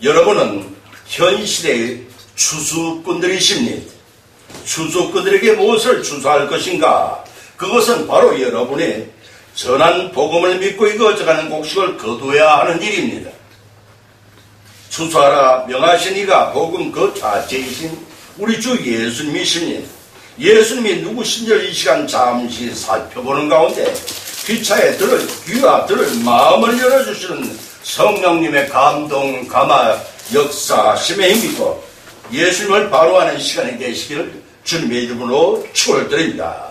여러분은 현 시대의 추수꾼들이십니다. 추수꾼들에게 무엇을 추수할 것인가? 그것은 바로 여러분의 전한 복음을 믿고 이거져가는 곡식을 거두어야 하는 일입니다. 추수하라 명하신 이가 복음 그 자체이신 우리 주 예수님이십니다. 예수님이 누구신지를 이 시간 잠시 살펴보는 가운데 귀차에 들을 귀와 들을 마음을 열어주시는 성령님의 감동, 감화, 역사심에 힘입고 예수님을 바로하는 시간이 되시기를 주님의 이름으로 축원드립니다.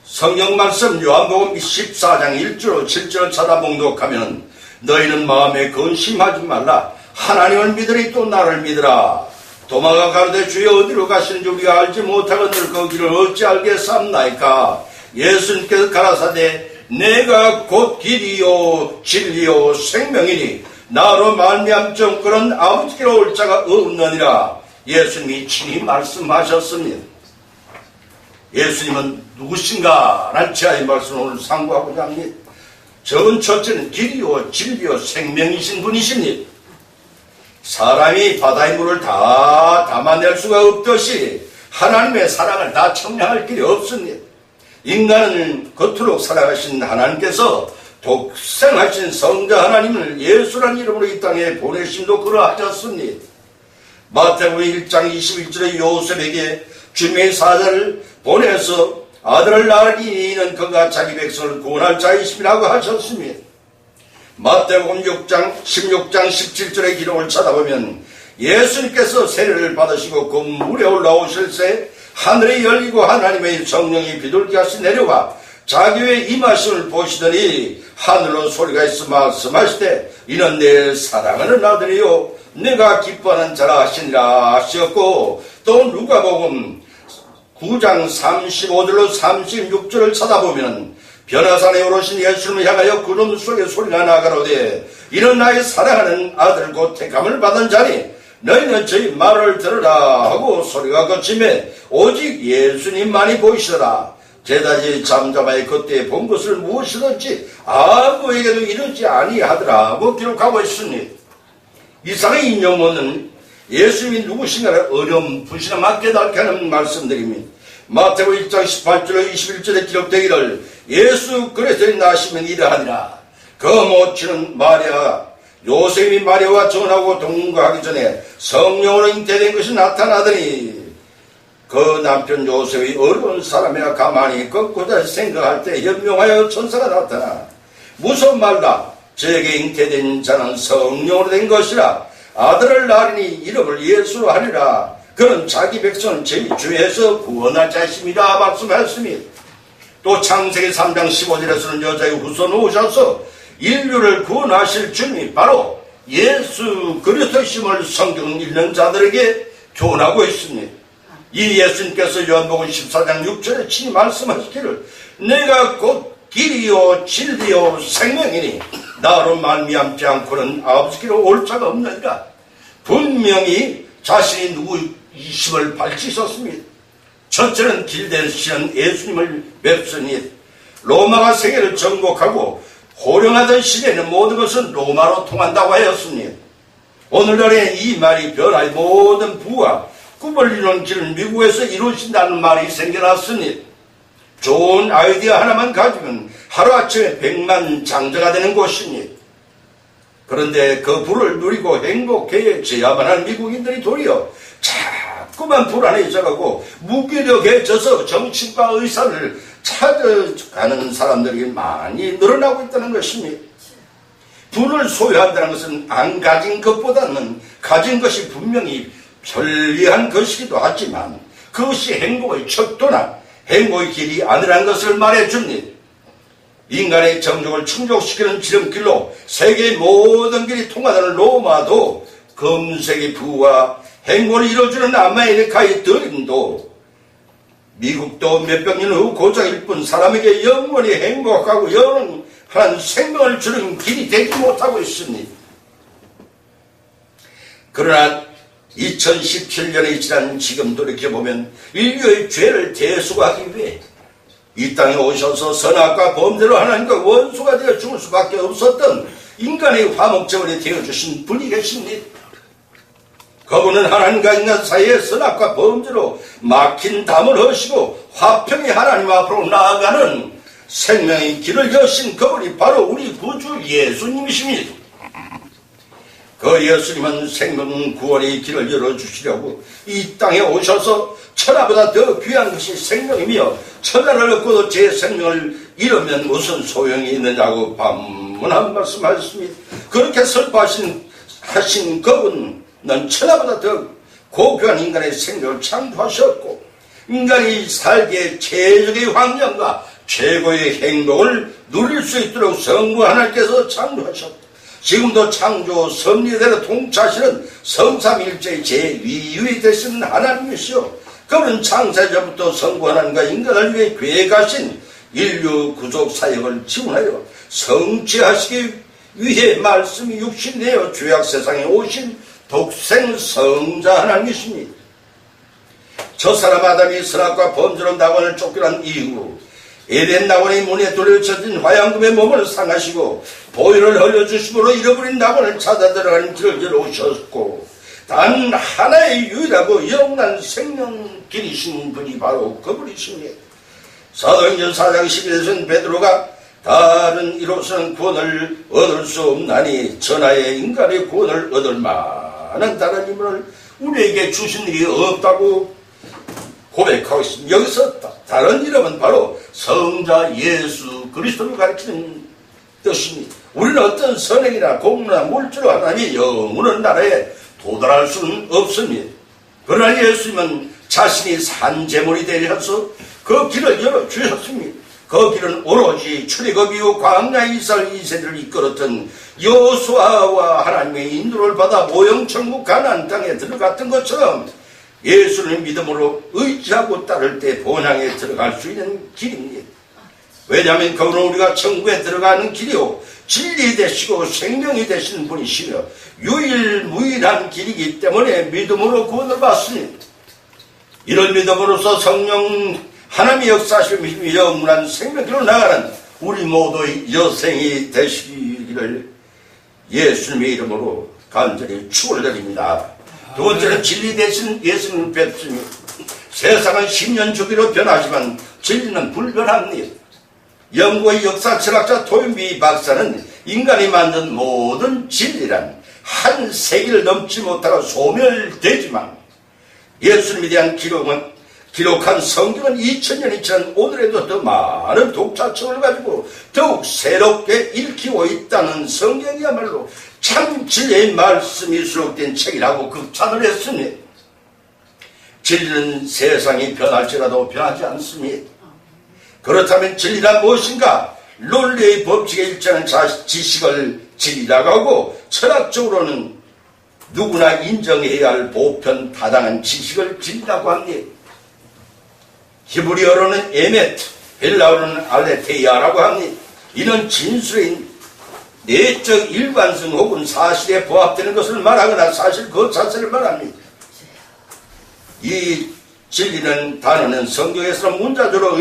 성경 말씀 요한복음 14장 1절 7절 찾아봉독하면 너희는 마음에 근심하지 말라. 하나님을 믿으리 또 나를 믿으라. 도마가 가로되 주여 어디로 가시는지 우리가 알지 못하거늘 그 길을 어찌 알겠사옵나이까. 예수님께서 가라사대 내가 곧 길이요 진리요 생명이니 나로 말미암지 그런 아버지께로 올 자가 없느니라. 예수님이 친히 말씀하셨습니다. 예수님은 누구신가? 라는 제아의 말씀을 오늘 상고하고자 합니다. 저건 첫째는 길이요 진리요 생명이신 분이십니다. 사람이 바다의 물을 다 담아낼 수가 없듯이 하나님의 사랑을 다 청량할 길이 없습니다. 인간은 겉으로 살아가신 하나님께서 독생하신 성자 하나님을 예수라는 이름으로 이 땅에 보내심도 그러하셨습니다. 마태복음 1장 21절에 요셉에게 주님의 사자를 보내서 아들을 낳으리는 그가 자기 백성을 구원할 자이심이라고 하셨습니다. 마태복음 6장 16장 17절의 기록을 찾아보면 예수님께서 세례를 받으시고 그 물에 올라오실 새 하늘이 열리고 하나님의 성령이 비둘기같이 내려와 자기 위에 임하심을 보시더니 하늘로 소리가 있어 말씀하시되 이는 내 사랑하는 아들이요 내가 기뻐하는 자라 하시니라 하셨고, 또 누가복음 9장 35절로 36절을 찾아보면 변화산에 오르신 예수님을 향하여 구름 속에 소리가 나가로되 이는 나의 사랑하는 아들 곧 택함을 받은 자니 너희는 저희 말을 들으라 하고 소리가 거치매 오직 예수님만이 보이시더라. 제자들이 잠잠하여 그때 본 것을 무엇이든지 아무에게도 이르지 아니하더라고 기록하고 있습니다. 이상의 인용문은 예수님이 누구신가를 어렴풋이나마 깨닫게 하는 말씀드립니다. 마태복음 1장 18절로 21절에 기록되기를 예수 그리스도의 나시면 이러하니라. 그 모친은 마리아 요셉이 마리아와 전하고 동거하기 전에 성령으로 잉태된 것이 나타나더니 그 남편 요셉이 어려운 사람이라 가만히 걷고자 생각할 때 현명하여 천사가 나타나 무슨 말다 저에게 잉태된 자는 성령으로 된 것이라. 아들을 낳으니 이름을 예수로 하리라. 그는 자기 백성을 죄의 주에서 구원할 자이십니다 말씀하셨습니다. 또 창세기 3장 15절에서는 여자의 후손 오셔서 인류를 구원하실 주님이 바로 예수 그리스도심을 성경 읽는 자들에게 교훈하고 있습니다. 이 예수님께서 요한복음 14장 6절에 친히 말씀하시기를 내가 곧 길이요 진리요 생명이니 나로 말미암지 않고는 아버지께로 올 자가 없느니라. 분명히 자신이 누구이심을 밝히셨습니다. 첫째는 길 되시는 예수님을 뵙으니 로마가 세계를 정복하고 호령하던 시대에는 모든 것은 로마로 통한다고 하였습니다. 오늘날에 이 말이 변화의 모든 부와 꿈을 이루는 길은 미국에서 이루어진다는 말이 생겨났으니 좋은 아이디어 하나만 가지면 하루아침에 100만 장자가 되는 곳이니, 그런데 그 부를 누리고 행복해져야만 하는 미국인들이 도리어 자꾸만 불안해져가고 무기력해져서 정치과 의사를 찾아가는 사람들이 많이 늘어나고 있다는 것입니다. 부를 소유한다는 것은 안 가진 것보다는 가진 것이 분명히 편리한 것이기도 하지만 그것이 행복의 척도나 행복의 길이 아니라는 것을 말해줍니다. 인간의 정욕을 충족시키는 지름길로 세계의 모든 길이 통하다는 로마도 금세기 부와 행복을 이루어주는 아메리카의 드림도 미국도 몇백 년 후 고작일 뿐 사람에게 영원히 행복하고 영원한 생명을 주는 길이 되지 못하고 있습니다. 그러나 2017년이 지난 지금 돌이켜보면 인류의 죄를 대속하기 위해 이 땅에 오셔서 선악과 범죄로 하나님과 원수가 되어 죽을 수밖에 없었던 인간의 화목제물이 되어주신 분이 계십니다. 그분은 하나님과 인간 사이의 선악과 범죄로 막힌 담을 허시고 화평히 하나님 앞으로 나아가는 생명의 길을 여신 그분이 바로 우리 구주 예수님이십니다. 그 예수님은 생명 구원의 길을 열어주시려고 이 땅에 오셔서 천하보다 더 귀한 것이 생명이며 천하를 얻고도 제 생명을 잃으면 무슨 소용이 있느냐고 반문한 말씀하셨습니다. 그렇게 설파하신 그분은 천하보다 더 고귀한 인간의 생명을 창조하셨고 인간이 살기에 최적의 환경과 최고의 행복을 누릴 수 있도록 성부 하나님께서 창조하셨다. 지금도 창조 섭리대로 통치하시는 성삼일체의 제2위 되시는 하나님이시오. 그분은 창세전부터 성부 하나님과 인간을 위해 계획하신 인류 구속 사역을 지원하여 성취하시기 위해 말씀이 육신되어 죄악 세상에 오신 독생 성자 하나님이십니다. 저 사람 아담이 선악과 범죄로 낙원을 쫓겨난 이후 에덴 낙원의 문에 돌려쳐진 화양금의 몸을 상하시고 보혈을 흘려주심으로 잃어버린 낙원을 찾아 들어가는 길을 열어오셨고 단 하나의 유일하고 영원한 생명길이신 분이 바로 그분이십니다. 사도행전 4장 11절에서는 베드로가 다른 이로서는 구원을 얻을 수 없나니 전하의 인간의 구원을 얻을 만한 다른 힘을 우리에게 주신 일이 없다고 고백하고 있습니다. 여기서 다른 이름은 바로 성자 예수 그리스도를 가리키는 뜻입니다. 우리는 어떤 선행이나 공로나 물질로 하나님의 영원한 나라에 도달할 수는 없습니다. 그러나 예수님은 자신이 산제물이 되셔서 그 길을 열어주셨습니다. 그 길은 오로지 출애굽이요 광야 이스라엘 2세대를 이끌었던 여호수아와 하나님의 인도를 받아 모형천국 가나안 땅에 들어갔던 것처럼 예수를 믿음으로 의지하고 따를 때 본향에 들어갈 수 있는 길입니다. 왜냐하면 그분은 우리가 천국에 들어가는 길이요 진리 되시고 생명이 되시는 분이시며 유일무이한 길이기 때문에 믿음으로 구원을 받습니다. 이런 믿음으로써 성령 하나님의 역사하심이 영원한 생명길로 나가는 우리 모두의 여생이 되시기를 예수님의 이름으로 간절히 축원드립니다. 두 번째는 진리 대신 예수님을 뵙습니다. 세상은 10년 주기로 변하지만 진리는 불변합니다. 영국의 역사 철학자 토인비 박사는 인간이 만든 모든 진리란 한 세기를 넘지 못하고 소멸되지만 예수님에 대한 기록한 성경은 2000년이 지난 오늘에도 더 많은 독자층을 가지고 더욱 새롭게 읽히고 있다는 성경이야말로 참 진리의 말씀이 수록된 책이라고 극찬을 했습니다. 진리는 세상이 변할지라도 변하지 않습니다. 그렇다면 진리란 무엇인가? 논리의 법칙에 일치하는 지식을 진리라고 하고 철학적으로는 누구나 인정해야 할 보편 타당한 지식을 진리라고 합니다. 히브리어로는 에메트, 헬라어로는 알레테이아라고 합니다. 이는 진술인 내적 일관성 혹은 사실에 부합되는 것을 말하거나 사실 그 자체를 말합니다. 이 진리는 단어는 성경에서 문자적으로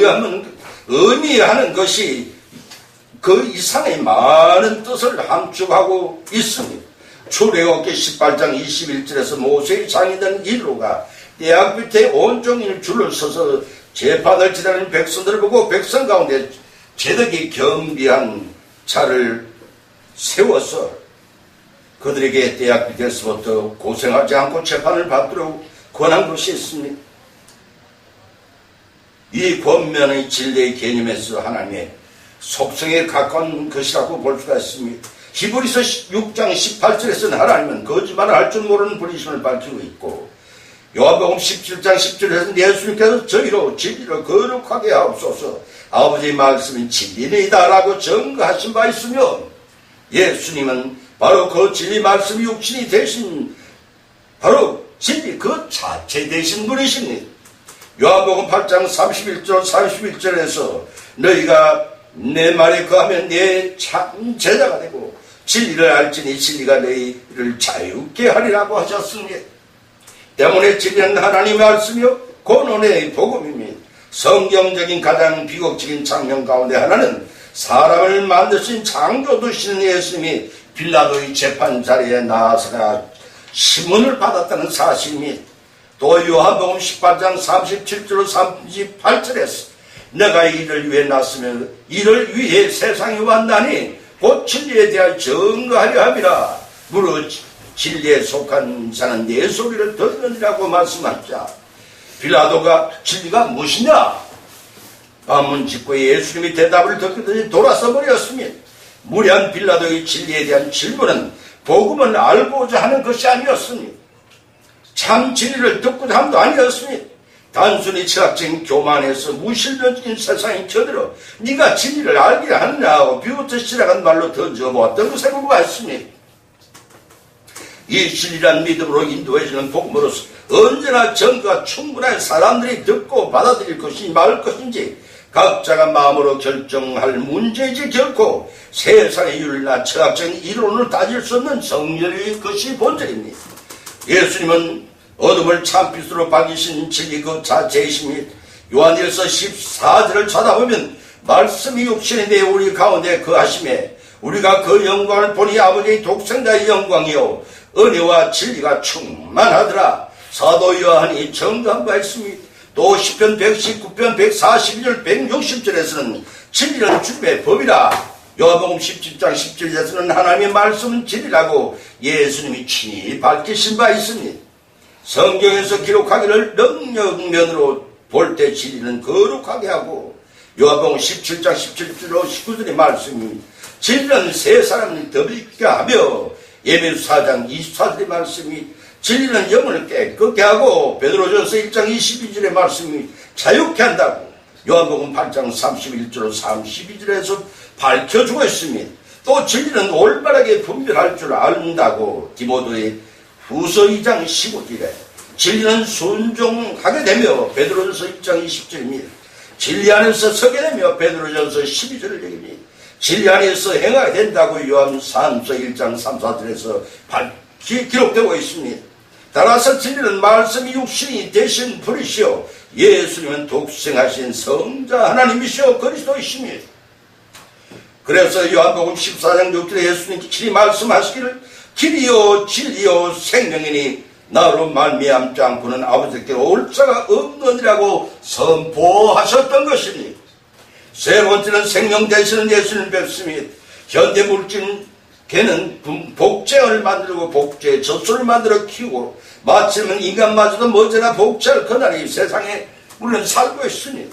의미하는 것이 그 이상의 많은 뜻을 함축하고 있습니다. 출애굽기 18장 21절에서 모세의 장인된 일로가 대학 밑에 온종일 줄을 서서 재판을 지내는 백성들을 보고 백성 가운데 제덕이 겸비한 차를 세워서 그들에게 대학 밑에서부터 고생하지 않고 재판을 받도록 권한 것이 있습니다. 이 권면의 진리의 개념에서 하나님의 속성에 가까운 것이라고 볼 수가 있습니다. 히브리서 6장 18절에서는 하나님은 거짓말을 할 줄 모르는 분이심을 밝히고 있고 요한복음 17장 10절에서는 예수님께서 저희로 진리를 거룩하게 하옵소서 아버지의 말씀은 진리이다 라고 증거하신 바 있으며 예수님은 바로 그 진리 말씀이 육신이 되신 바로 진리 그 자체 되신 분이십니다. 요한복음 8장 31절 31절에서 너희가 내 말에 거하면 내 참 제자가 되고 진리를 알지니 진리가 너희를 자유케 하리라고 하셨습니다. 때문에 진리는 하나님의 말씀이요 권원의 복음입니다. 성경적인 가장 비극적인 장면 가운데 하나는 사람을 만드신 창조주신 예수님이 빌라도의 재판 자리에 나아서가 심문을 받았다는 사실 및 또 요한복음 18장 37절 38절에서 내가 이를 위해 났으며 이를 위해 세상에 왔나니 곧 진리에 대하여 증거하려 함이라. 무릇 진리에 속한 자는 내 소리를 듣느니라고 말씀하자 빌라도가 진리가 무엇이냐 반문 짓고 예수님이 대답을 듣더니 돌아서 버렸으니 무례한 빌라도의 진리에 대한 질문은 복음을 알고자 하는 것이 아니었으니 참 진리를 듣고자 함도 아니었으니 단순히 철학적인 교만에서 무신론적인 세상에 쳐들어 네가 진리를 알기를 하느냐고 비부터 시작한 말로 던져보았던 것에 불과했으니 이 진리란 믿음으로 인도해주는 복음으로서 언제나 정과 충분한 사람들이 듣고 받아들일 것이니 말 것인지 각자가 마음으로 결정할 문제이지 결코 세상의 윤리나 철학적인 이론을 따질 수 없는 정렬의 것이 본질입니다. 예수님은 어둠을 참빛으로 밝히신 진리 그 자체이시며 요한일서 14절을 찾아보면 말씀이 육신이 되어 우리 가운데 거하심에 우리가 그 영광을 보니 아버지의 독생자의 영광이요 은혜와 진리가 충만하더라. 사도 요한이 정도한 바 있습니다. 또 시편 119편 142절 160절에서는 진리는 주님의 법이라. 요한복음 17장 17절에서는 하나님의 말씀은 진리라고 예수님이 친히 밝히신 바 있습니다. 성경에서 기록하기를 능력면으로 볼 때 진리는 거룩하게 하고 요한복음 17장 17절로 19절의 말씀이 진리는 세 사람을 더럽게 하며 예배서 4장 24절의 말씀이 진리는 영혼을 깨끗게 하고 베드로전서 1장 22절의 말씀이 자유케 한다고 요한복음 8장 31절 32절에서 밝혀주고 있습니다. 또 진리는 올바르게 분별할 줄 안다고 디모데의 후서 2장 15절에 진리는 순종하게 되며 베드로전서 1장 20절입니다. 진리 안에서 서게 되며 베드로전서 12절을 얘기합니다. 진리 안에서 행하게 된다고 요한산서 1장 3, 4절에서 기록되고 있습니다. 따라서 진리는 말씀이 육신이 되신 분이시오 예수님은 독생하신 성자 하나님이시오 그리스도이십니다. 그래서 요한복음 14장 6절에 예수님께 친히 말씀하시기를 길이요 진리요 생명이니 나로 말미암지 않고는 아버지께로 올 자가 없느니라고 선포하셨던 것입니다. 세 번째는 생명 되시는 예수님 뵙습니다. 현대 물질계는 복제를 만들고 복제 젖소를 만들어 키우고 마치면 인간마저도 머지나 복제할 그날이 세상에 물론 살고 있으니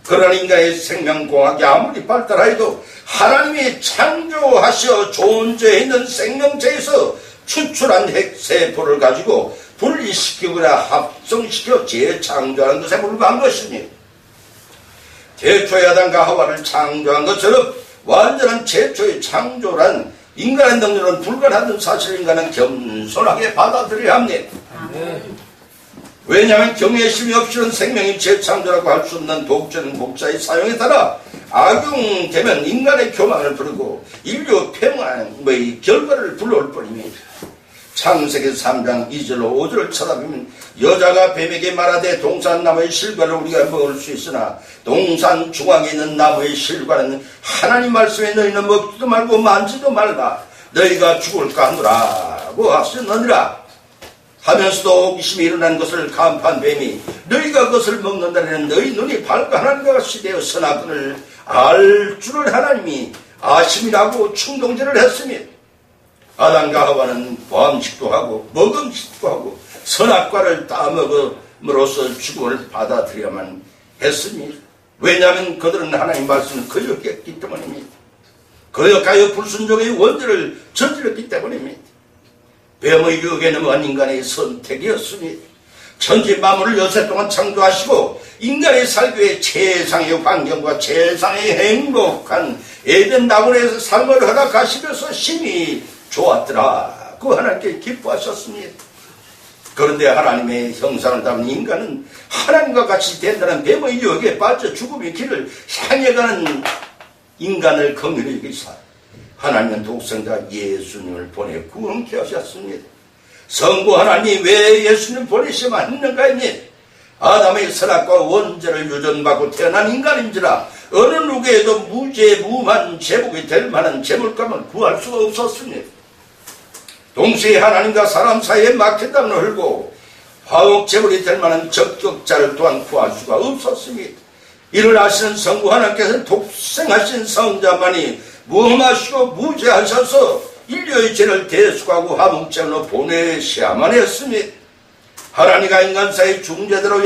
그런 인간의 생명공학이 아무리 발달하여도 하나님이 창조하시어 존재해 있는 생명체에서 추출한 핵세포를 가지고 분리시키거나 합성시켜 재창조하는 것에 불과한 것이니 태초의 아담과 하와를 창조한 것처럼 완전한 최초의 창조란 인간의 능력은 불가능한 사실을 인간은 겸손하게 받아들여야 합니다. 왜냐하면 경외심이 없이는 생명이 재창조라고 할 수 없는 복제는 복자의 사용에 따라 악용되면 인간의 교만을 부르고 인류 폐망의 결과를 불러올 뿐입니다. 창세기 3장 2절로 5절을 쳐다보면 여자가 뱀에게 말하되 동산나무의 실과를 우리가 먹을 수 있으나 동산 중앙에 있는 나무의 실과는 하나님 말씀에 너희는 먹지도 말고 만지도 말라 너희가 죽을까 하노라고 하시느니라 하면서도 호기심이 일어난 것을 간파한 뱀이 너희가 그것을 먹는다면 너희 눈이 밝고 하나님과 같이 되어 선악을 알 줄을 하나님이 아심이라고 충동질을 했으니 아담과 하와는 범식도 하고 먹음직도 하고 선악과를 따먹음으로써 죽음을 받아들여야만 했습니다. 왜냐하면 그들은 하나님 말씀을 거역했기 때문입니다. 거역하여 불순종의 원죄를 저질렀기 때문입니다. 뱀의 유혹에 넘어간 인간의 선택이었으니 천지 만물을 여세 동안 창조하시고 인간의 살기 위해 최상의 환경과 최상의 행복한 에덴 나무에서 삶을 허락하시면서 심히 좋았더라고 하나님께 기뻐하셨습니다. 그런데 하나님의 형상을 담은 인간은 하나님과 같이 된다는 뱀의 유혹에 빠져 죽음의 길을 향해 가는 인간을 긍휼히 여기사 하나님은 독생자 예수님을 보내 구원케 하셨습니다. 성부 하나님이 왜 예수님을 보내셔야만 했는가 했니? 아담의 선악과 원죄를 유전받고 태어난 인간인지라 어느 누구에도 무죄 무만 제복이 될 만한 제물감을 구할 수가 없었습니다. 동시에 하나님과 사람 사이에 막힌담을 흘고 화목제물이 될 만한 적격자를 또한 구할 수가 없었습니다. 이를 아시는 성부 하나님께서는 독생하신 성자만이 무험하시고 무죄하셔서 인류의 죄를 대속하고 화목제물로 보내셔야만 했습니다. 하나님과 인간 사이 중재대로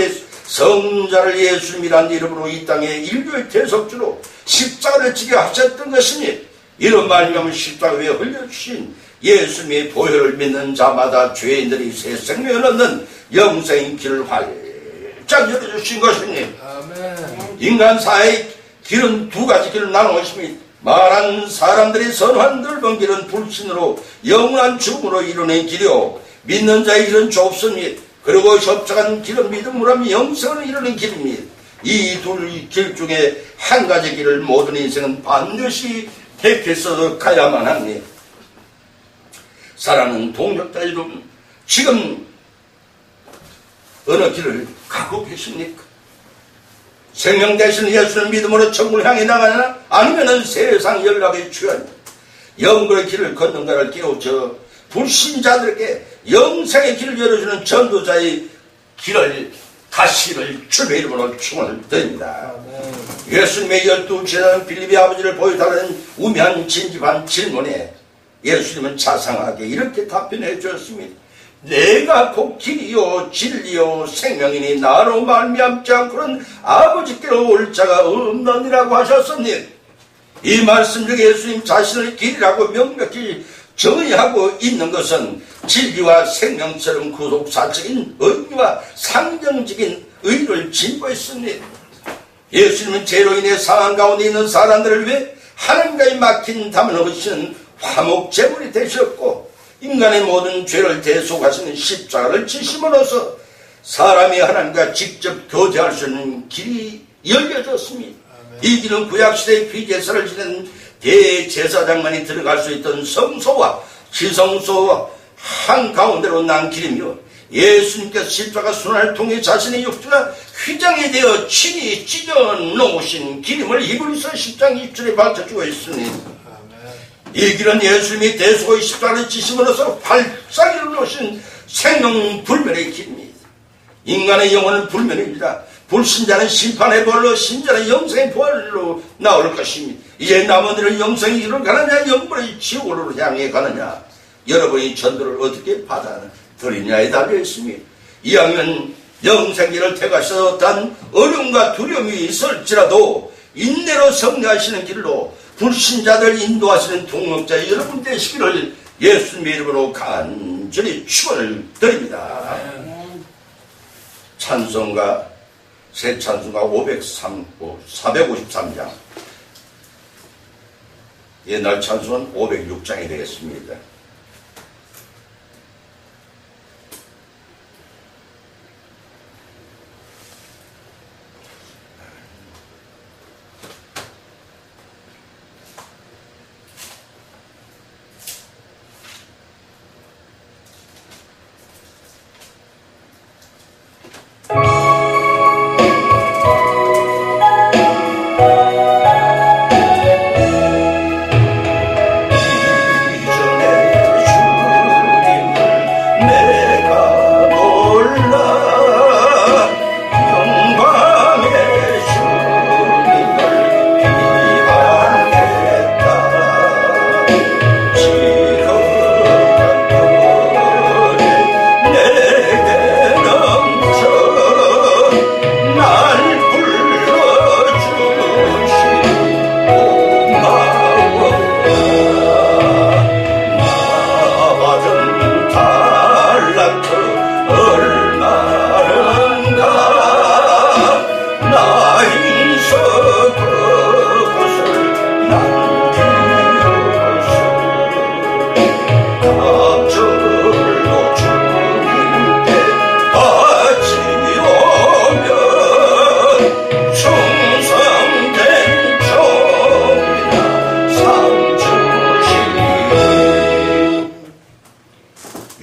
성자를 예수님이란 이름으로 이 땅에 인류의 대속주로 십자가를 지게 하셨던 것이니, 이런 말미암아 십자가 위에 흘려주신 예수님의 보혈을 믿는 자마다 죄인들이 새 생명을 얻는 영생의 길을 활짝 열어주신 것이니, 아멘. 인간 사이의 길은 두 가지 길을 나누었습니다. 말한 사람들이 선한 넓은 길은 불신으로 영원한 죽음으로 이루는 길이요, 믿는 자의 길은 좁습니다. 그리고 협착한 길은 믿음으로 하면 영생을 이루는 길입니다. 이 둘 길 중에 한 가지 길을 모든 인생은 반드시 택해서 가야만 합니다. 사랑하는 동역자 여러분, 지금 어느 길을 가고 계십니까? 생명 대신 예수를 믿음으로 천국을 향해 나가나, 아니면은 세상 연락에 취한 영광의 길을 걷는가를 깨우쳐 불신자들에게 영생의 길을 열어주는 전도자의 길을 다시를 주의 이름으로 축원을 드립니다. 예수님의 12제자는 빌립의 아버지를 보여달라는 우매한 진지한 질문에 예수님은 자상하게 이렇게 답변해 주었습니다. 내가 곧 길이요 진리요 생명이니 나로 말미암지 않고는 아버지께로 올 자가 없느니라고 하셨습니다. 이 말씀 중에 예수님 자신을 길이라고 명백히 정의하고 있는 것은 진리와 생명처럼 구속사적인 의미와 상정적인 의의를 진보했습니다. 예수님은 죄로 인해 상한 가운데 있는 사람들을 위해 하나님과의 막힌 담을 허시는 화목제물이 되셨고, 인간의 모든 죄를 대속하시는 십자가를 지심으로써 사람이 하나님과 직접 교제할 수 있는 길이 열려졌습니다. 이 길은 구약시대의 피제사를 지낸 대제사장만이 들어갈 수 있던 성소와 지성소와 한가운데로 난 길이며, 예수님께서 십자가 순환을 통해 자신의 육체가 휘장이 되어 친히 찢어 놓으신 길임을 히브리서 10장 20절에 밝혀주고 있습니다. 이 길은 예수님이 대속의 십자가를 지심으로써 활짝 일어놓으신 생명불멸의 길입니다. 인간의 영혼은 불멸입니다. 불신자는 심판의 벌로, 신자는 영생의 벌로 나올 것입니다. 이제 남은 일은 영생의 길을 가느냐, 영벌의 지옥으로 향해 가느냐, 여러분이 전도를 어떻게 받아들이냐에 달려있습니다. 이왕이면 영생길을 택하셔서 어떤 어려움과 두려움이 있을지라도 인내로 승리하시는 길로 불신자들 인도하시는 동역자 여러분 되시기를 예수님의 이름으로 간절히 축원을 드립니다. 찬송가, 새 찬송가 453장, 옛날 찬송은 506장이 되겠습니다.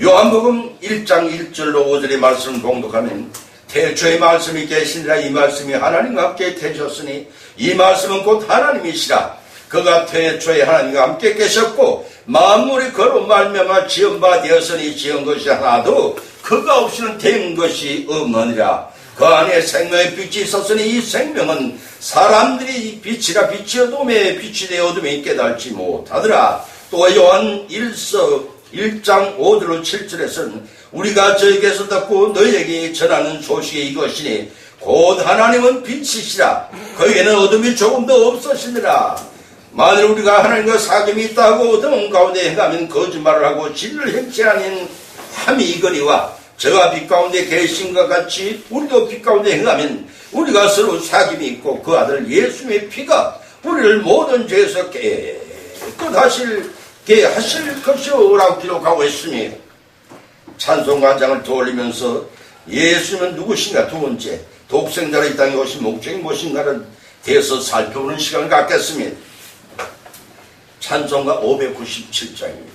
요한복음 1장 1절로 5절의 말씀을 봉독하면, 태초의 말씀이 계시니라. 이 말씀이 하나님과 함께 되셨으니 이 말씀은 곧 하나님이시라. 그가 태초에 하나님과 함께 계셨고 만물이 그로 말미암아 지은 바 되었으니 지은 것이 하나도 그가 없이는 된 것이 없느니라. 그 안에 생명의 빛이 있었으니 이 생명은 사람들이 빛이라 빛이 어둠에 빛이 되어 어둠에 깨달지 못하더라. 또 요한 1장 5절 7절에서는 우리가 저에게서 듣고 너희에게 전하는 소식이 이것이니 곧 하나님은 빛이시라. 거기에는 어둠이 조금도 없으시니라. 만일 우리가 하나님과 사귐이 있다고 어둠 가운데 행하면 거짓말을 하고 진리를 행치 아닌 함이 이거니와 저가 빛 가운데 계신것 같이 우리도 빛 가운데 행하면 우리가 서로 사귐이 있고 그 아들 예수님의 피가 우리를 모든 죄에서 깨끗하게 하실 것이라고 기록하고 있으니 찬송가장을 떠올리면서 예수님은 누구신가, 두 번째 독생자로 이 땅에 오신 목적이 무엇인가를 대해서 살펴보는 시간을 갖겠습니다. 찬송가 597장입니다.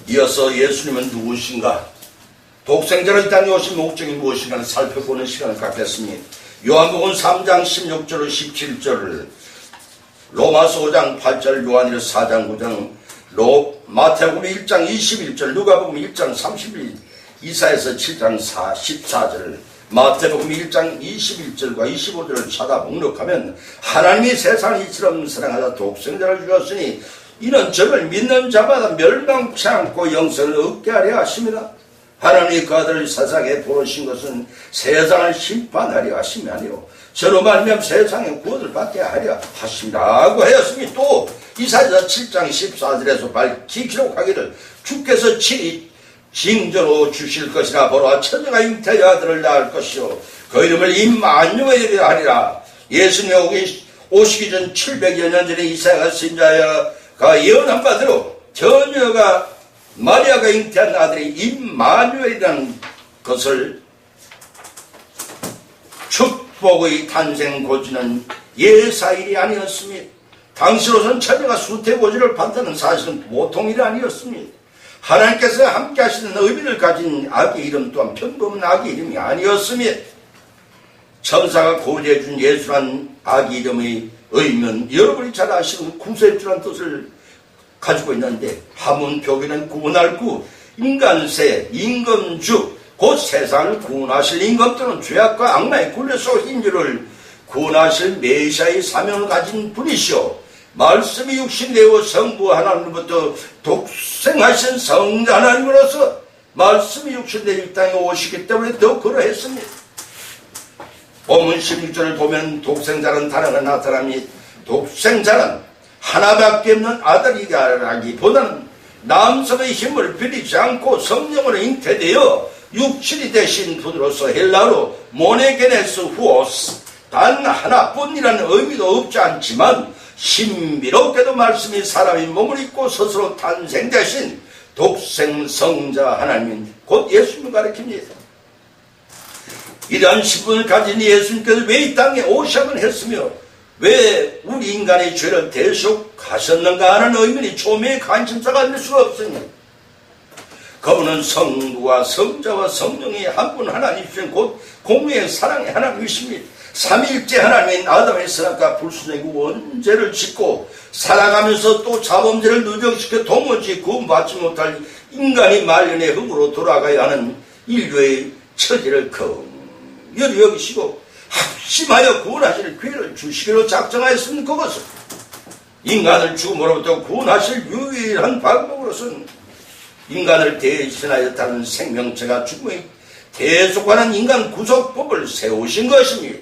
이어서 예수님은 누구신가, 독생자로 이 땅에 오신 목적이 무엇인가를 살펴보는 시간을 갖겠습니다. 요한복음 3장 16절 17절, 로마서 5장 8절, 요한일서 4장 9장, 마태복음 1장 21절, 누가복음 1장 31절, 이사야서 7장 14절, 마태복음 1장 21절과 25절을 찾아 목록하면 하나님이 세상을 이처럼 사랑하사 독생자를 주었으니 이는 저를 믿는 자마다 멸망치 않고 영생을 얻게 하려 하십니다. 하나님이 그 아들을 세상에 보내신 것은 세상을 심판하려 하심이 아니요 저로 말미암아 세상의 구원을 받게 하려 하심이라고 하였으니, 또 이사야서 7장 14절에서 밝히 기록하기를 주께서 친히 징조로 주실 것이라. 보라 처녀가 잉태의 아들을 낳을 것이요 그 이름을 임마누엘이라 하리라. 예수님이 오시기 전 700여 년 전에 이사야가 선지자가 예언한 바대로 처녀가 마리아가 잉태한 아들이 임마누엘이라는 것을 축복의 탄생 고지는 예사일이 아니었습니다. 당시로선 처녀가 수태고지를 받는 사실은 보통 일이 아니었습니다. 하나님께서 함께 하시는 의미를 가진 아기 이름 또한 평범한 아기 이름이 아니었습니다. 천사가 고지해 준 예수란 아기 이름의 의미는 여러분이 잘 아시는 구세주란 뜻을 가지고 있는데, 하문 표기는 구원할 구, 인간세, 임금주, 곧 세상을 구원하실 임금 또는 죄악과 악마의 굴레서 인류를 구원하실 메시아의 사명을 가진 분이시오. 말씀이 육신되어 성부 하나님부터 독생하신 성자 하나님으로서 말씀이 육신되어 이 땅에 오시기 때문에 더 그러했습니다. 본문 16절을 보면 독생자는 단어가 나타납니다. 독생자는 하나밖에 없는 아들이라기보다는 남성의 힘을 빌리지 않고 성령으로 잉태되어 육신이 되신 분으로서 헬라어로 모네게네스 후오스, 단 하나뿐이라는 의미도 없지 않지만 신비롭게도 말씀이 사람의 몸을 입고 스스로 탄생되신 독생성자 하나님 곧 예수님을 가리킵니다. 이러한 신분을 가진 예수님께서 왜 이 땅에 오셔야만 했으며 왜 우리 인간의 죄를 대속하셨는가 하는 의문이 초미의 관심사가 될 수가 없으니, 그분은 성부와 성자와 성령이 한 분 하나님이신 곧 공의의 사랑의 하나님이십니다. 삼위일체 하나님인 아담의 선악과 불순종의 원죄를 짓고 살아가면서 또 자범죄를 누적시켜 도무지 구원받지 못할 인간이 말년의 흙으로 돌아가야 하는 인류의 처지를 긍휼히 여기시고 합심하여 구원하실 기회를 주시기로 작정하였습니다. 그것은 인간을 죽음으로부터 구원하실 유일한 방법으로서는 인간을 대신하여 다른 생명체가 죽음에 대속하는 인간 구속법을 세우신 것입니다.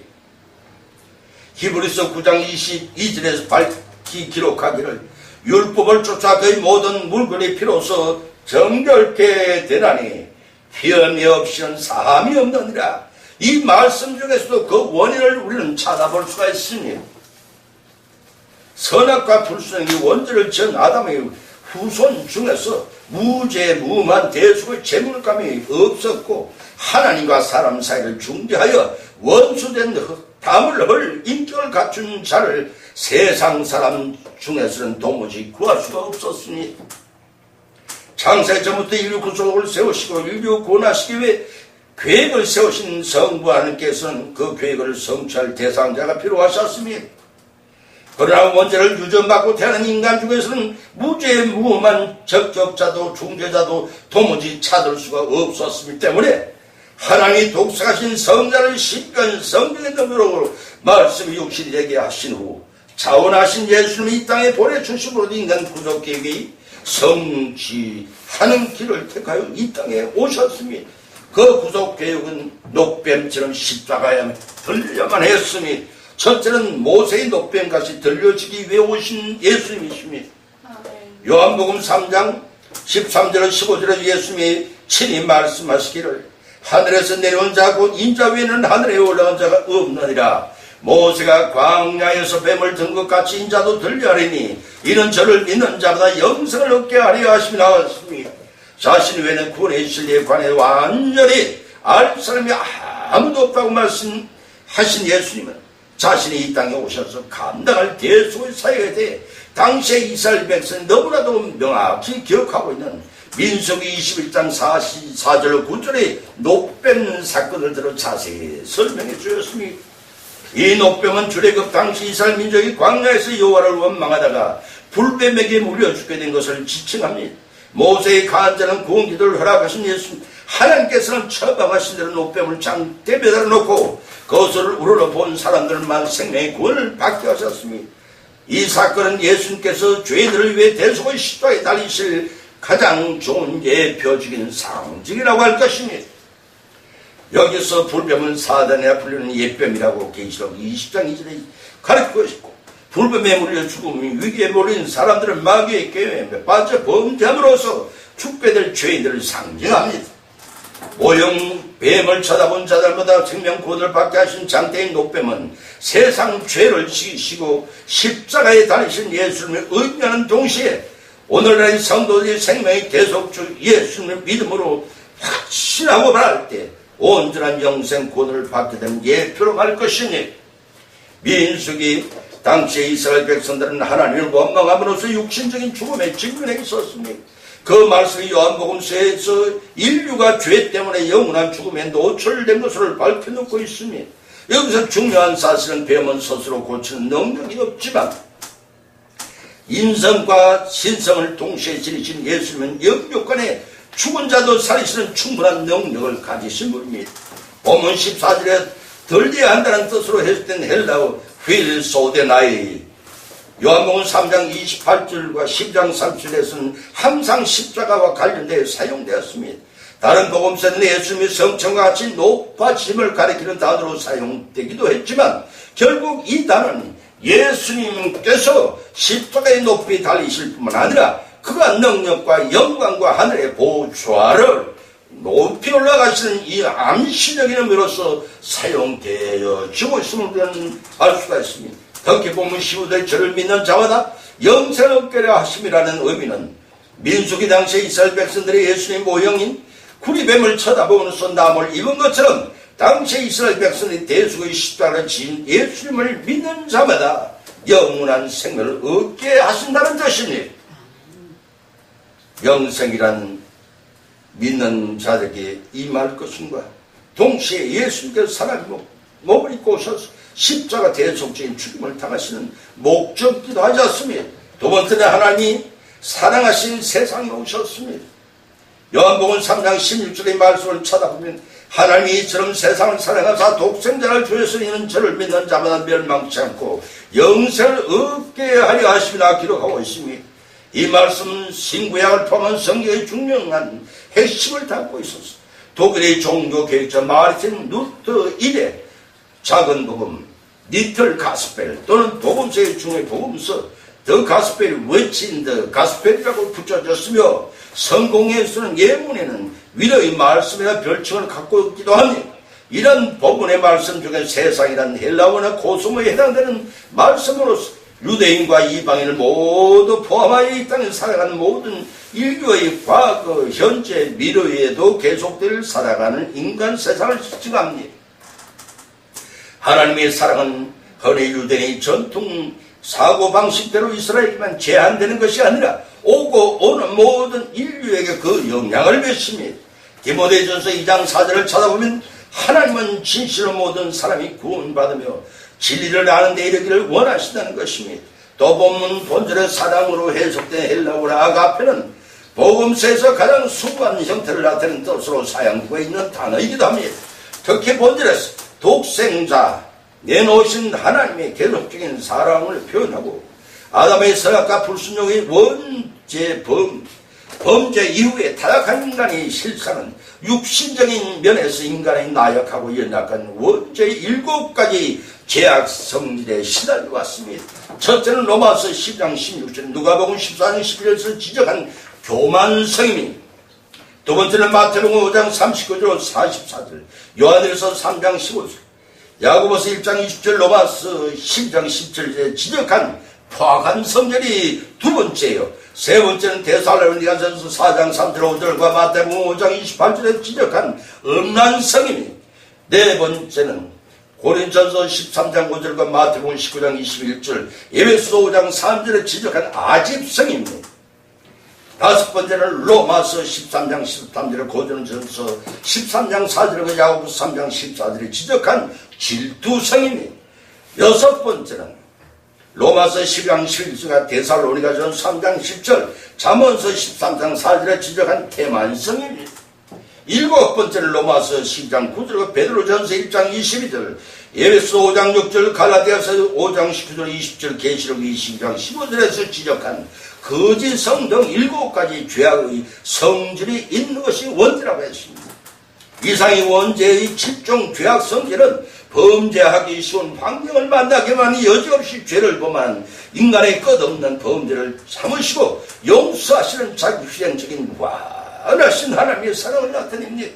히브리서 9장 22절에서 밝히 기록하기를 율법을 쫓아 그의 모든 물건이 피로써 정결케 되나니 피함이 없이는 사함이 없느니라. 이 말씀 중에서도 그 원인을 우리는 찾아볼 수가 있습니다. 선악과 불순의 원죄를 지은 아담의 후손 중에서 무죄무만 대속의 재물감이 없었고 하나님과 사람 사이를 중재하여 원수된 담을 헐 인격을 갖춘 자를 세상 사람 중에서는 도무지 구할 수가 없었습니다. 창세 전부터 인류 구속을 세우시고 인류 구원하시기 위해 계획을 세우신 성부 하나님께서는 그 계획을 성취할 대상자가 필요하셨습니다. 그러나 원죄를 유전받고 태어난 인간 중에서는 무죄무험한 적격자도 중재자도 도무지 찾을 수가 없었기 때문에 하나님이 독생하신 성자를 십견 성경의 능력으로 말씀이 육신이 되게 하신 후 자원하신 예수님이 이 땅에 보내주심으로 인간 구속 계획이 성취하는 길을 택하여 이 땅에 오셨습니다. 그 구속 계획은 녹뱀처럼 십자가에 들려만 했으니 첫째는 모세의 녹뱀같이 들려지기 위해 오신 예수님이십니다. 요한복음 3장 13절과 15절에 예수님이 친히 말씀하시기를 하늘에서 내려온 자 곧 인자 외에는 하늘에 올라간 자가 없느니라. 모세가 광야에서 뱀을 든 것 같이 인자도 들려하리니 이는 저를 믿는 자마다 영생을 얻게 하려 하심이 나왔습니다. 자신 외에는 구원의 진리에 관해 완전히 알 사람이 아무도 없다고 말씀하신 예수님은 자신이 이 땅에 오셔서 감당할 대속의 사역에 대해 당시의 이스라엘 백성이 너무나도 명확히 기억하고 있는 민수기 21장 44절 9절의 녹뱀 사건을 들어 자세히 설명해 주었습니다. 이 녹뱀은 출애굽 당시 이스라엘 민족이 광야에서 여호와를 원망하다가 불뱀에게 물려 죽게 된 것을 지칭합니다. 모세의 간절한 구원기도를 허락하신 예수님 하나님께서는 처방하신 대로 녹뱀을 장대 매달아 놓고 그것을 우러러본 사람들만 생명의 구원을 받게 하셨습니다. 이 사건은 예수님께서 죄인들을 위해 대속의 십자가에 달리실 가장 좋은 예표적인 상징이라고 할 것입니다. 여기서 불뱀은 사단이라 불리는 옛뱀이라고 계시록 20장 2절에 가르치고 있고 불뱀에 물려 죽음이 위기에 몰린 사람들은 마귀의 계획에 빠져 범죄함으로써 죽게 될 죄인들을 상징합니다. 모형 뱀을 쳐다본 자들마다 생명 구원을 받게 하신 장대인 녹뱀은 세상 죄를 지시고 십자가에 달리신 예수님을 의미하는 동시에 오늘날의 성도들의 생명의 대속주 예수님을 믿음으로 확신하고 바랄 때 온전한 영생 구원을 받게 된 예표로 말 것이니 민수기 당시 이스라엘 백성들은 하나님을 원망함으로써 육신적인 죽음에 직면해 있었습니다. 그 말씀이 요한복음서에서 인류가 죄 때문에 영원한 죽음에 노출된 것을 밝혀놓고 있습니다. 여기서 중요한 사실은 뱀은 스스로 고치는 능력이 없지만 인성과 신성을 동시에 지니신 예수님은 영육간에 죽은 자도 살리시는 충분한 능력을 가지신 분입니다. 본문 14절에 들려야 한다는 뜻으로 해석된 헬라어 휠소데나이 요한복음 3장 28절과 10장 30절에서는 항상 십자가와 관련되어 사용되었습니다. 다른 복음서는 예수님의 성천과 같이 높아짐을 가리키는 단어로 사용되기도 했지만 결국 이 단어는 예수님께서 십자가의 높이 달리실 뿐만 아니라 그가 능력과 영광과 하늘의 보좌를 높이 올라가시는 이 암시적인 의미로서 사용되어지고 있음을 우리는 알 수가 있습니다. 특히 보면 15절 저를 믿는 자마다 영생을 얻게 하심이라는 의미는 민수기 당시 이스라엘 백성들의 예수님 모형인 구리뱀을 쳐다보면서 남을 입은 것처럼 당시 이스라엘 백성의 대속의 십자가를 지은 예수님을 믿는 자마다 영원한 생명을 얻게 하신다는 뜻입니다. 영생이란 믿는 자들에게 임할 것인가. 동시에 예수님께서 사람의 몸을 입고 오셔서 십자가 대속적인 죽임을 당하시는 목적이기도 하지 않습니까? 두 번째는 하나님이 사랑하신 세상에 오셨습니다. 요한복음 3장 16절의 말씀을 찾아보면 하나님이 이처럼 세상을 사랑하사 독생자를 주셨으니 이는 저를 믿는 자마다 멸망치 않고 영생을 얻게 하려 하심이라 기록하고 있습니다. 이 말씀은 신구약을 포함한 성경의 중요한 핵심을 담고 있었습니다. 독일의 종교개혁자 마르틴 루터 이래 작은 복음, 리틀 가스펠 또는 복음서의 중의 복음서 더 가스펠 외친 더 가스펠이라고 붙여졌으며 성공예수는 예문에는 위로의 말씀이라 별칭을 갖고 있기도 합니다. 이런 복음의 말씀 중에 세상이란 헬라어나 고소모에 해당되는 말씀으로서 유대인과 이방인을 모두 포함하여 이 땅에 살아가는 모든 인류의 과거, 현재, 미래에도 계속될 살아가는 인간 세상을 지칭합니다. 하나님의 사랑은 흔히 유대인의 전통 사고방식대로 이스라엘에게만 제한되는 것이 아니라 오고 오는 모든 인류에게 그 영향을 미칩니다. 디모데전서 2장 4절을 찾아보면 하나님은 진실로 모든 사람이 구원받으며 진리를 아는 데 이르기를 원하신다는 것입니다. 또 본절의 사랑으로 해석된 헬라어로 아가페는 복음서에서 가장 숭고한 형태를 나타내는 뜻으로 사용되고 있는 단어이기도 합니다. 특히 본절에서 독생자, 내놓으신 하나님의 계속적인 사랑을 표현하고 아담의 선악과 불순종의 범죄 이후에 타락한 인간의 실상은 육신적인 면에서 인간의 나약하고 연약한 원죄의 7가지 죄악 성질에 시달려 왔습니다. 첫째는 로마서 10장 16절, 누가복음 14장 11절에서 지적한 교만성입니다. 두 번째는 마태복음 5장 39절 44절, 요한일서 3장 15절, 야고보서 1장 20절, 로마서 10장 17절에 지적한 포악한 성질이 두 번째예요. 세 번째는 데살로니가전서 4장 3절 5절과 마태복음 5장 28절에 지적한 음란성입니다. 네 번째는 고린전서 13장 5절과 마태복음 19장 21절, 에베소 5장 3절에 지적한 아집성입니다. 다섯 번째는 로마서 13장 13절에 고린전서 13장 4절과 야고보서 3장 14절에 지적한 질투성입니다. 여섯 번째는 로마서 10장 11절과 데살로니가전서 3장 10절, 잠언서 13장 4절에 지적한 태만성입니다. 일곱 번째는 로마서 10장 9절과 베드로전서 1장 22절, 에베소 5장 6절, 갈라디아서 5장 19절 20절, 계시록 20장 15절에서 지적한 거짓 성등 7가지 죄악의 성질이 있는 것이 원죄라고 했습니다. 이상의 원죄의 7종 죄악 성질은 범죄하기 쉬운 환경을 만나게만 여지없이 죄를 범한 인간의 끝없는 범죄를 참으시고 용서하시는 자기휴생적인 완하신 하나님의 사랑을 나타냅니다.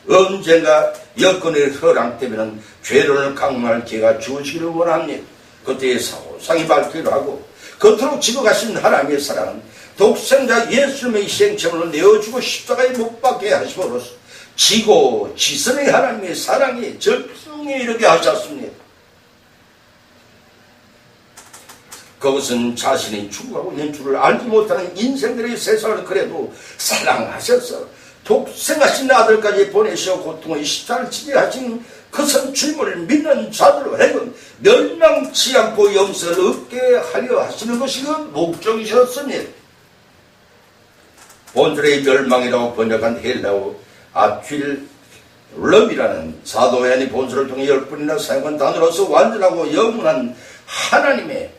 언젠가 여건의 허락 때문에 죄를 강요할 기회가 주어지기를 원합니다. 그때의 사상이 밝기로 하고 그토록 지고가신 하나님의 사랑은 독생자 예수님의 희생체물로 내어주고 십자가에 못 박게 하심으로써 지고 지선의 하나님의 사랑이 절정에 이르게 하셨습니다. 그것은 자신이 죽어가고 있는 줄을 알지 못하는 인생들의 세상을 그래도 사랑하셔서 독생하신 아들까지 보내셔 고통의 십자가를 지게 하신 그 선출물을 믿는 자들로 하여금 멸망치 않고 영생을 얻게 하려 하시는 것이 그 목적이셨습니다. 본절의 멸망이라고 번역한 헬라어 아퀼럼이라는 사도 요한이 본서를 통해 10번이나 사용한 단어로서 완전하고 영원한 하나님의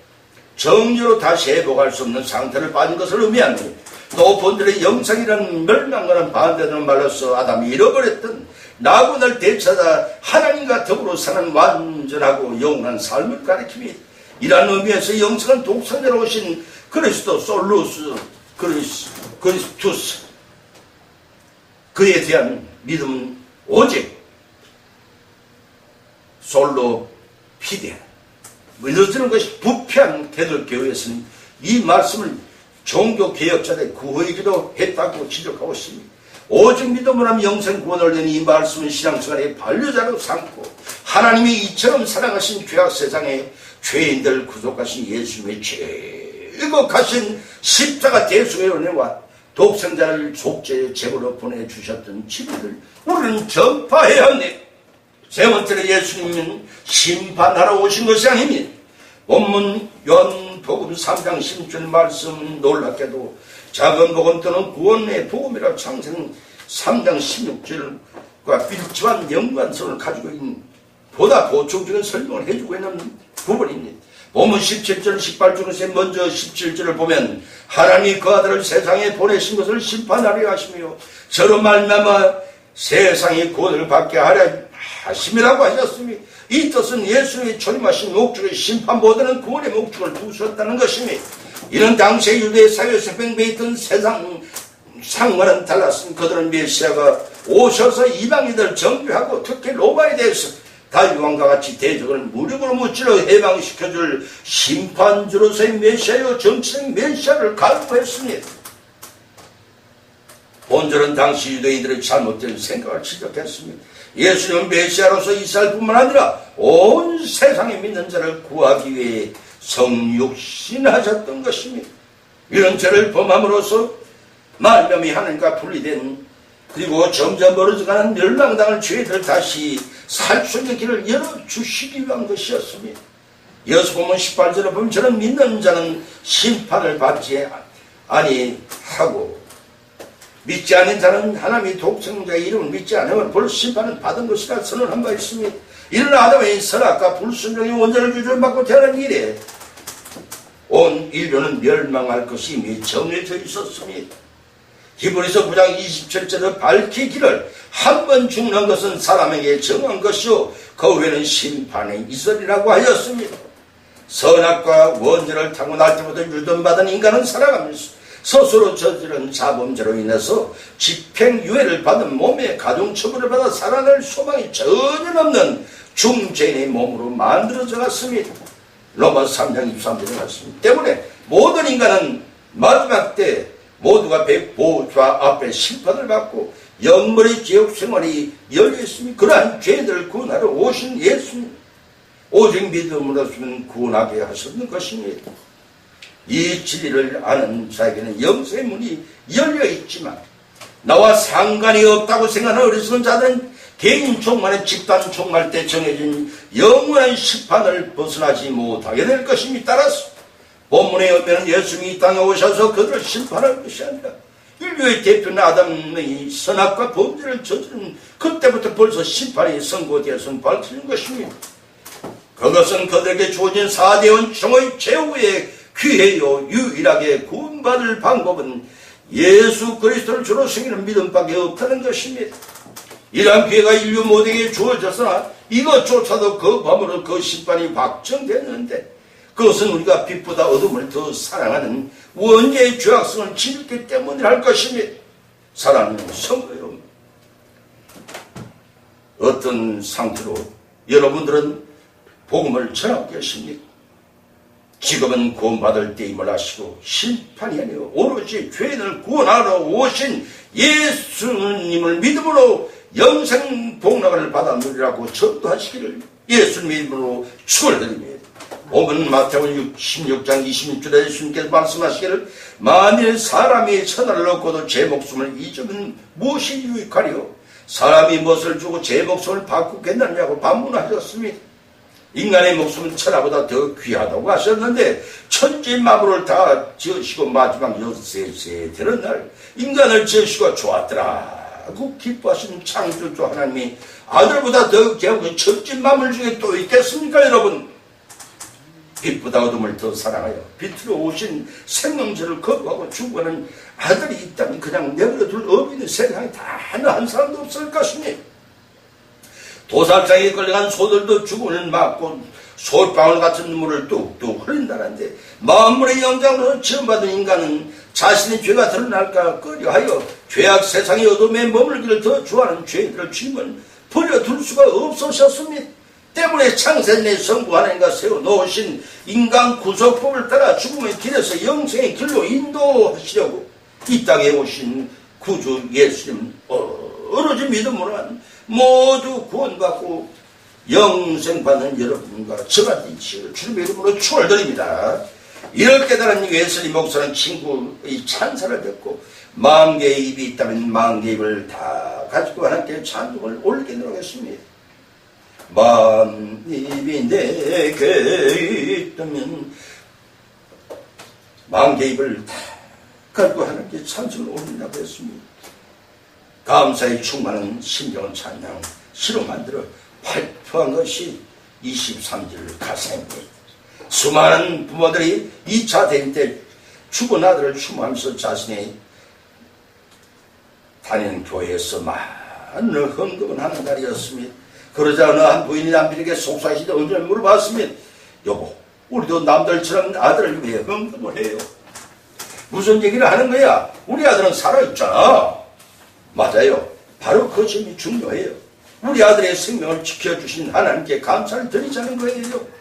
정의로 다시 회복할 수 없는 상태를 빠진 것을 의미합니다. 또 본절의 영생이라는 멸망과는 반대되는 말로서 아담이 잃어버렸던 나군을 되찾아 하나님과 더불어 사는 완전하고 영원한 삶을 가리킵니다. 이러한 의미에서 영생은 독생자로 오신 그리스도 솔루스 그리스투스 그에 대한 믿음은 오직 솔로 피데 믿어지는 것이 부패한 개돌교회에서는 이 말씀을 종교개혁자들의 구호이기도 했다고 지적하고 있습니다. 오직 믿음으로 하면 영생 구원을 내는 이 말씀은 신앙생활의 반려자로 삼고 하나님이 이처럼 사랑하신 죄악 세상에 죄인들을 구속하신 예수님의 죄곡하신 십자가 대속의 은혜와 독생자를 속죄의 제물로 보내주셨던 진리를 우리는 전파해야 합니다. 세 번째로 예수님은 심판하러 오신 것이 아닙니다. 본문 요한복음 3장 16절 말씀은 놀랍게도 작은 복음 또는 구원의 복음이라 창세기 3장 16절과 밀접한 연관성을 가지고 있는 보다 보충적인 설명을 해주고 있는 부분입니다. 본문 17절 18절에서 먼저 17절을 보면 하나님이 그 아들을 세상에 보내신 것을 심판하려 하시며 저로 말미암아 세상이 구원을 받게 하려 하심이라고 하셨습니다. 이 뜻은 예수님이 초림하신 목적의 심판보다는 구원의 목적을 두셨다는 것입니다. 이는 당시의 유대 사회에서 팽배해 있던 세상 상과는 달랐습니다. 그들은 메시아가 오셔서 이방인들을 정죄하고 특히 로마에 대해서 다윗왕과 같이 대적을 무력으로 무찔러 해방시켜줄 심판주로서의 메시아요 정치적 메시아를 갈구했습니다. 본절은 당시 유대인들의 잘못된 생각을 지적했습니다. 예수님은 메시아로서 이스라엘뿐만 아니라 온 세상에 믿는 자를 구하기 위해 성육신하셨던 것입니다. 이런 죄를 범함으로써 말미암아 하나님과 분리된 그리고 점점 멀어져가는 멸망당할 죄들을 다시 살 수 있는 길을 열어주시기 위한 것이었습니다. 이어서 보면 18절에 보면 저는 믿는 자는 심판을 받지 아니하고 믿지 않는 자는 하나님의 독생자의 이름을 믿지 않으면 벌써 심판을 받은 것이라 선언한 바 있습니다. 이는 아담의 선악과 불순종의 원죄를 주저받고 태어난 이래 온 인류는 멸망할 것이 이미 정해져 있었습니다. 히브리서 9장 27절에 밝히기를 한 번 죽는 것은 사람에게 정한 것이요 그 후에는 심판이 있으리라고 하였습니다. 선악과 원죄를 타고날 때부터 유전받은 인간은 살아가면서 스스로 저지른 자범죄로 인해서 집행유예를 받은 몸에 가중처벌을 받아 살아날 소망이 전혀 없는 중죄인의 몸으로 만들어져 갔습니다. 로마서 3장 23절에 말씀입니다. 때문에 모든 인간은 마지막 때 모두가 보좌 앞에 심판을 받고 영원의 지옥 생활이 열려있으니 그러한 죄들을 구원하러 오신 예수님 오직 믿음으로서는 구원하게 하셨는 것입니다. 이 진리를 아는 자에게는 영생의 문이 열려있지만 나와 상관이 없다고 생각하는 어리석은 자들은 개인 총괄의 집단 총괄 때 정해진 영원한 심판을 벗어나지 못하게 될 것입니다. 따라서 본문에 의하면 예수님이 이 땅에 오셔서 그들을 심판할 것이 아니라 인류의 대표는 아담의 선악과 범죄를 저지른 그때부터 벌써 심판이 선고되어서 밝혀진 것입니다. 그것은 그들에게 주어진 4대 원총의 최후의 귀해요 유일하게 구원받을 방법은 예수 그리스도를 주로 섬기는 믿음밖에 없다는 것입니다. 이러한 기회가 인류 모두에게 주어졌으나 이것조차도 그 밤으로 그 심판이 확정됐는데 그것은 우리가 빛보다 어둠을 더 사랑하는 원죄의 죄악성을 지녔기 때문이랄 것입니다. 사랑하는 성도 여러분, 어떤 상태로 여러분들은 복음을 전하고 계십니까? 지금은 구원받을 때임을 아시고 심판이 아니고 오로지 죄인을 구원하러 오신 예수님을 믿음으로 영생 복락을 받아 누리라고 전도하시기를 예수님의 이름으로 축원드립니다. 오늘 마태복음 16장 26절에 예수님께서 말씀하시기를 만일 사람이 천하를 얻고도 제 목숨을 잊으면 무엇이 유익하리요? 사람이 무엇을 주고 제 목숨을 바꾸겠느냐고 반문하셨습니다. 인간의 목숨은 천하보다 더 귀하다고 하셨는데 천지 만물을 다 지으시고 마지막 엿새새 되는 날 인간을 지으시고 좋았더라고 기뻐하시는 창조주 하나님이 아들보다 더 귀하고 천지 만물 중에 또 있겠습니까 여러분? 빛보다 어둠을 더 사랑하여 빛으로 오신 생명체를 거부하고 죽어가는 아들이 있다면 그냥 내버려둘 어미는 세상에 단 한 사람도 없을 것입니다. 도살장에 걸려간 소들도 죽음을 맞고 솔방울 같은 눈물을 뚝뚝 흘린다는데 만물의 영장으로 지음받은 인간은 자신의 죄가 드러날까 꺼려하여 죄악 세상의 어둠에 머물기를 더 좋아하는 죄인들을 주님을 버려둘 수가 없으셨습니다. 때문에 창세전에 성부 하나님과 세워놓으신 인간 구속법을 따라 죽음의 길에서 영생의 길로 인도하시려고 이 땅에 오신 구주 예수님 오로지 믿음으로만 모두 구원받고 영생받는 여러분과 저가 되시기를 주님의 이름으로 축원드립니다. 이를 깨달은 예수님 목사는 친구의 찬사를 듣고 만 개의 입이 있다면 만 개의 입을 다 가지고 하나님께 찬송을 올리도록 하겠습니다. 만 입이 내게 있다면 만 개의 입을 다 가지고 하나님께 찬송을 올린다고 했습니다. 감사에 충만한 신령 찬양 시로 만들어 발표한 것이 23절 가사입니다. 수많은 부모들이 2차 대전 때 죽은 아들을 추모하면서 자신이 다니는 교회에서 많은 헌금을 하는 날이었습니다. 그러자 어느 한 부인이 남편에게 속삭이시다 의견을 물어봤습니다. 여보, 우리도 남들처럼 아들을 위해 헌금을 해요. 무슨 얘기를 하는 거야? 우리 아들은 살아있잖아. 맞아요. 바로 그 점이 중요해요. 우리 아들의 생명을 지켜주신 하나님께 감사를 드리자는 거예요.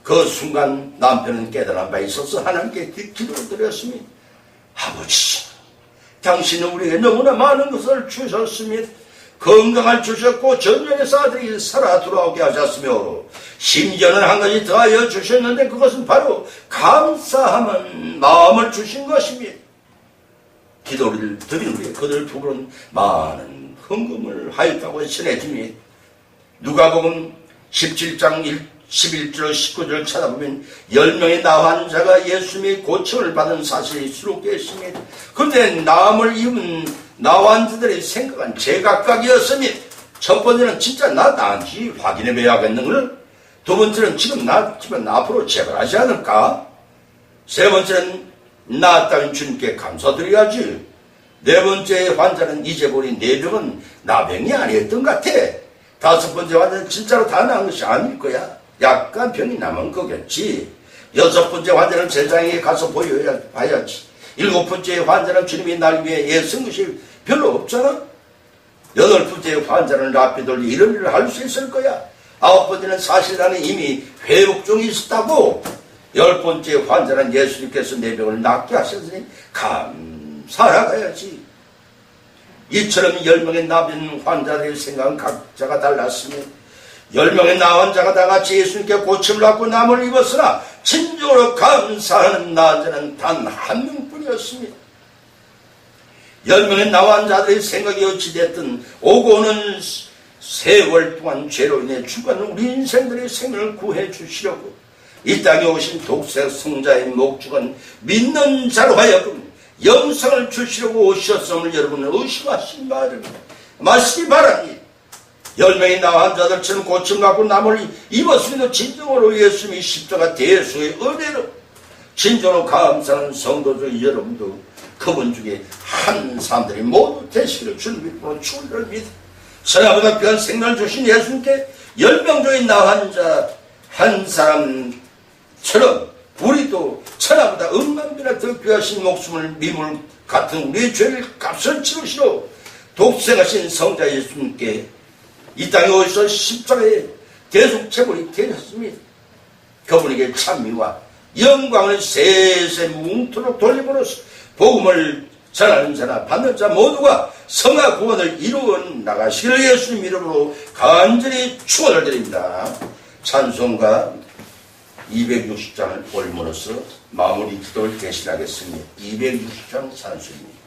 그 순간 남편은 깨달은 바 있어서 하나님께 기도를 드렸습니다. 아버지, 당신은 우리에게 너무나 많은 것을 주셨습니다. 건강을 주셨고 전쟁에서 아들이 살아 돌아오게 하셨으며 심지어는 한 가지 더하여 주셨는데 그것은 바로 감사하는 마음을 주신 것입니다. 기도를 드린 후에 그들 두 분은 많은 헌금을 하였다고 전해집니다. 누가복음 17장 11절 19절 찾아보면 10명의 나환자가 예수님의 고침을 받은 사실이 수록되어 있습니다. 그런데 남을 입은 나환자들의 생각은 제각각이었습니다. 첫 번째는 진짜 나 나은지 확인해 봐야겠는걸. 두 번째는 지금 나지만 앞으로 재발하지 않을까. 세 번째는 나았다면 주님께 감사드려야지. 네 번째 환자는 이제 보니 네 병은 나 병이 아니었던 것 같아. 다섯 번째 환자는 진짜로 다 나은 것이 아닐 거야. 약간 병이 남은 거겠지. 여섯 번째 환자는 세상에 가서 봐야지. 일곱 번째 환자는 주님이 날 위해 애쓴 것이 별로 없잖아. 여덟 번째 환자는 라피 돌리 이런 일을 할 수 있을 거야. 아홉 번째는 사실 나는 이미 회복 중에 있었다고. 열 번째 환자는 예수님께서 내 병을 낫게 하셨으니 감사하가야지. 이처럼 10명의 나병 환자들의 생각은 각자가 달랐으며 10명의 나환자가 다 같이 예수님께 고침을 받고 남을 입었으나 진정으로 감사하는 나자는 단 한 명뿐이었습니다. 10명의 나환자들의 생각이 어찌됐든 오고 오는 세월 동안 죄로 인해 죽어가는 우리 인생들의 생명을 구해 주시려고 이 땅에 오신 독생 성자의 목적은 믿는 자로 하여금 영생을 주시려고 오셨음을 여러분은 의심하시기 바랍니다. 10명의 나환자들처럼 고침받고 남을 입었으면 진정으로 예수님이 십자가 대수의 은혜로 진정으로 감사하는 성도들 여러분도 그분 중에 한 사람들이 모두 되시기를 주님의 이름으로 축원드립니다. 천하보다 귀한 생명을 주신 예수님께 10명 중에 나환자 한 사람처럼 우리도 천하보다 억만배나 더 귀하신 목숨을 미물 같은 우리의 죄를 값을 치르시러 독생하신 성자 예수님께 이 땅에 오셔서 십자가에 대속체물이 되셨습니다. 그분에게 찬미와 영광을 세세 뭉토록 돌림으로써 복음을 전하는 자나 받는 자 모두가 성화 구원을 이루어 나가시기를 예수님 이름으로 간절히 축원을 드립니다. 찬송가 260장을 올림으로써 마무리 기도를 대신하겠습니다. 260장 찬송입니다.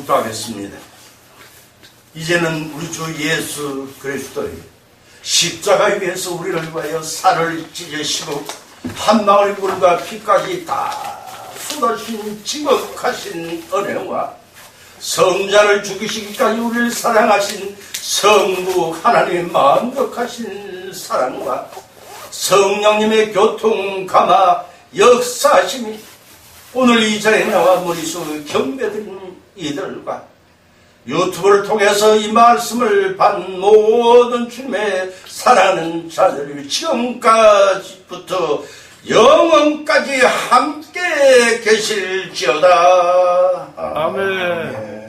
묵도하겠습니다. 이제는 우리 주 예수 그리스도의 십자가 위에서 우리를 위하여 살을 찢으시고 한방울 물과 피까지 다 쏟아신 지극하신 은혜와 성자를 죽이시기까지 우리를 사랑하신 성부 하나님의 만극하신 사랑과 성령님의 교통 감화 역사하심이 오늘 이 자리에 나와 머리수 경배드린 이들과 유튜브를 통해서 이 말씀을 받는 모든 주님의 사랑하는 자들이 지금까지부터 영원까지 함께 계실지어다. 아멘.